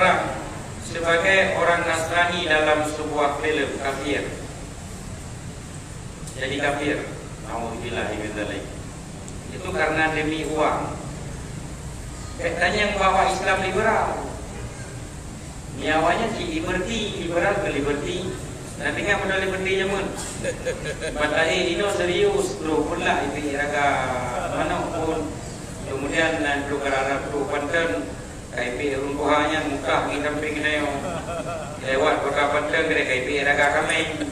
seseorang sebagai orang Nasrani dalam sebuah film kafir, jadi kafir, nauzubillah min dzalik, itu karena demi uang. Katanya yang bawa Islam liberal, nyawanya si liberal ke liberty, nanti nggak modal liberty jamun. Batai ini serius, bro pula itu iraga mana pun. Kemudian nanti kerana bro panten, KIP runtuhannya muka kita pengen lewat kota panten dari KIP iraga kami.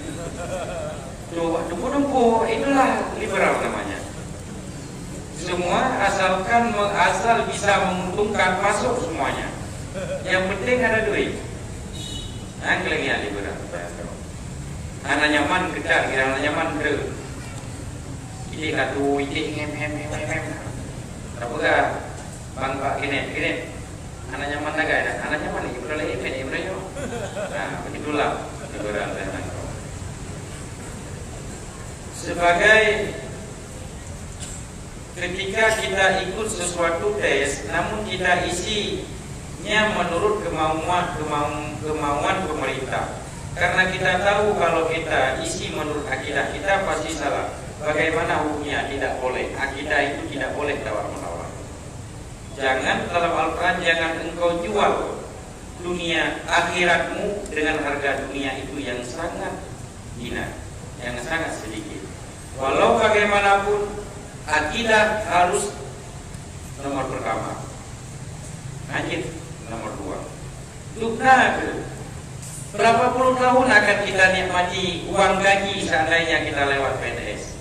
Tuh dumpu itulah liberal namanya. Semua asalkan asal bisa menguntungkan, masuk semuanya. Yang penting ada duit. Anglingnya liberal. Anak nyaman kejar, kira anak nyaman ke. Ini katu, ini ngem. Tapi gak bang pak gini. Anak nyaman naga ya, anak nyaman ini berapa ini berapa? Nah begitulah liberal. Sebagai ketika kita ikut sesuatu tes, namun kita isinya menurut kemauan pemerintah. Karena kita tahu kalau kita isi menurut akidah kita pasti salah. Bagaimana hukumnya? Tidak boleh. Akidah itu tidak boleh tawar-menawar. Jangan dalam Al-Quran, jangan engkau jual dunia akhiratmu dengan harga dunia itu yang sangat hina, yang sangat sedikit. Walau bagaimanapun, akidah harus nomor pertama, najib nomor dua. Dukna berapa puluh tahun akan kita nikmati uang gaji seandainya kita lewat PNS.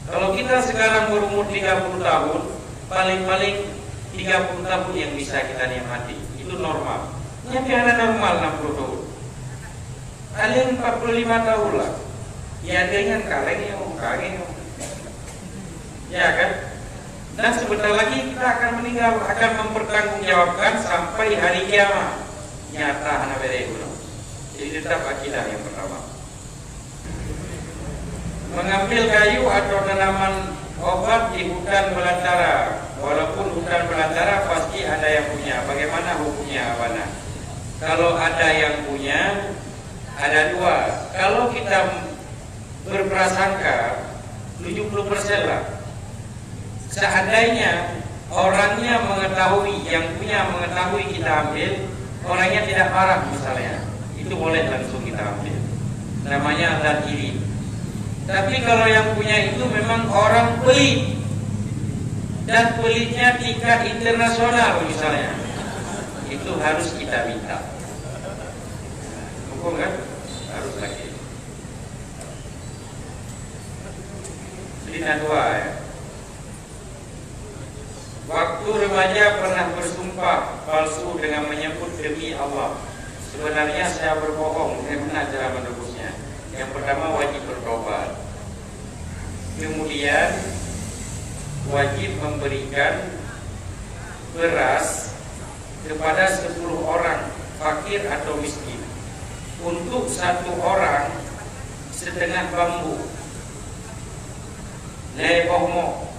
Kalau kita sekarang berumur 30 tahun, paling-paling 30 tahun yang bisa kita nikmati, itu normal. Yang ada normal 60 tahun, paling 45 tahun lah. Ya dengan kaleng ya kan. Dan sebentar lagi kita akan meninggal, akan mempertanggungjawabkan sampai hari kiamat. Nyata anak beda. Jadi tetap akidah yang pertama. Mengambil kayu atau tanaman obat di hutan belantara. Walaupun hutan belantara pasti ada yang punya. Bagaimana hukumnya, Abana? Kalau ada yang punya, ada dua. Kalau kita berprasangka 70% lah. Seandainya orangnya mengetahui, yang punya mengetahui kita ambil, orangnya tidak marah misalnya, itu boleh langsung kita ambil. Namanya adat iri. Tapi kalau yang punya itu memang orang pelit, dan pelitnya tingkat internasional misalnya, itu harus kita minta. Hukum kan? Harus lagi. Cerita dua ya. Waktu remaja pernah bersumpah palsu dengan menyebut demi Allah. Sebenarnya saya berbohong. Bagaimana cara menebusnya? Yang pertama wajib bertobat. Kemudian wajib memberikan beras kepada 10 orang fakir atau miskin. Untuk satu orang setengah bambu. Lebohmo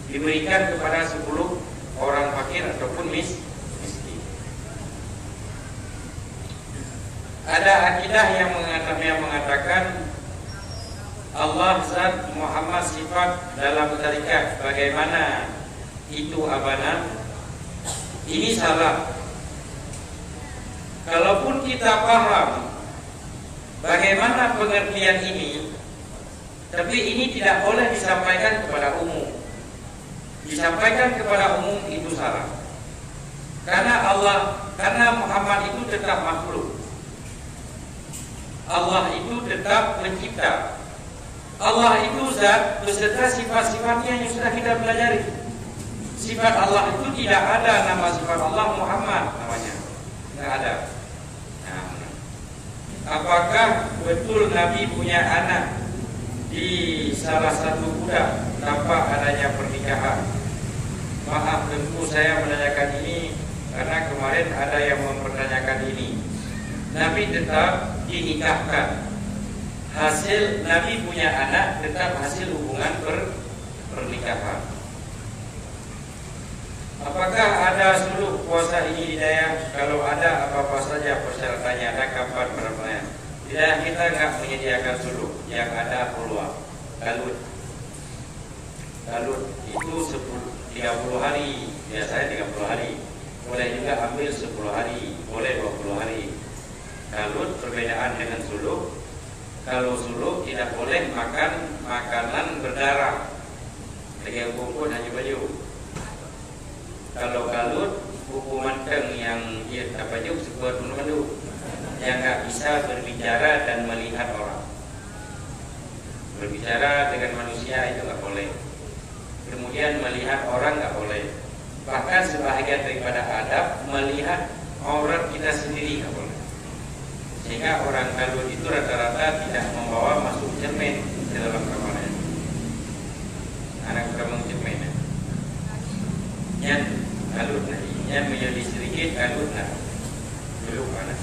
diberikan kepada 10 orang fakir ataupun miskin. Ada akidah yang mengatakan Allah zat, Muhammad sifat dalam tarikat. Bagaimana itu, Abana? Ini salah. Kalaupun kita paham bagaimana pengertian ini, tapi ini tidak boleh disampaikan kepada umum. Disampaikan kepada umum itu salah. Karena Muhammad itu tetap makhluk. Allah itu tetap pencipta. Allah itu zat beserta sifat-sifatnya yang sudah kita pelajari. Sifat Allah itu tidak ada nama sifat Allah Muhammad namanya. Tidak ada. Nah, apakah betul Nabi punya anak di salah satu budak tanpa adanya pernikahan? Maaf, tentu saya menanyakan ini karena kemarin ada yang mempertanyakan ini. Nabi tetap dinikahkan. Hasil Nabi punya anak tetap hasil hubungan pernikahan. Apakah ada suluk puasa ini di Dayak? Kalau ada, apa-apa saja persyaratannya, ada kapan berapanya? Di Dayak kita nggak menyediakan suluk, yang ada peluang kalut. Kalut itu 30 hari, biasanya 30 hari. Boleh juga ambil 10 hari, boleh 20 hari. Kalut perbedaan dengan suluk. Kalau suluk tidak boleh makan makanan berdarah, dengan bungkus hanya baju. Kalau kalut buku manteng yang dia apa juga sebuah menu yang nggak bisa berbicara dan melihat orang. Berbicara dengan manusia itu nggak boleh. Kemudian melihat orang nggak boleh. Bahkan sebahagian daripada adab melihat aurat kita sendiri nggak boleh. Sehingga orang kalut itu rata-rata tidak membawa masuk cermin ke dalam kamarnya. Anak kamu cermin ya. Yang kalut nanti, yang menjadi sedikit kalut nah. Dulu mana?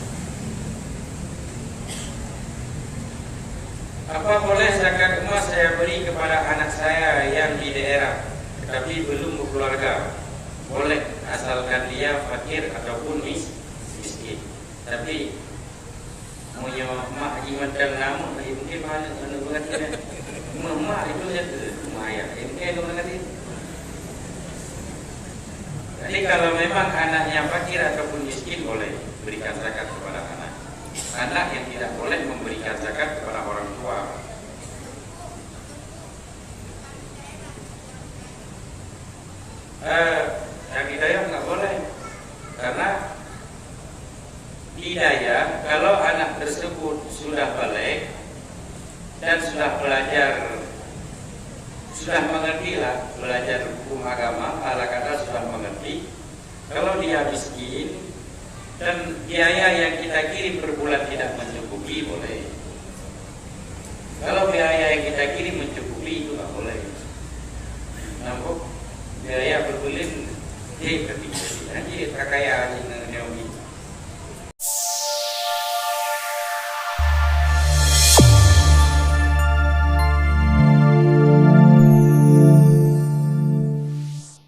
Apa boleh zakat emas saya beri kepada anak saya yang di daerah tetapi belum berkeluarga? Boleh, asalkan dia fakir ataupun miskin. Tapi punya mak iman dan nama, mungkin mana mengerti? Mak itu ya lumayan, mungkin mengerti. Jadi kalau memang anaknya fakir ataupun miskin boleh berikan zakat kepada anak. Anak yang tidak boleh memberikan zakat kepada orang tua. Yang hidayah nggak boleh, karena hidayah kalau anak tersebut sudah balik dan sudah belajar, sudah mengerti lah, belajar hukum agama, ala kata sudah mengerti. Kalau dia miskin dan biaya yang kita kirim per bulan tidak mencukupi, boleh. Kalau biaya yang kita kirim mencukupi, itu nggak boleh. Nampak biaya per bulan ketiga, nanti terkaya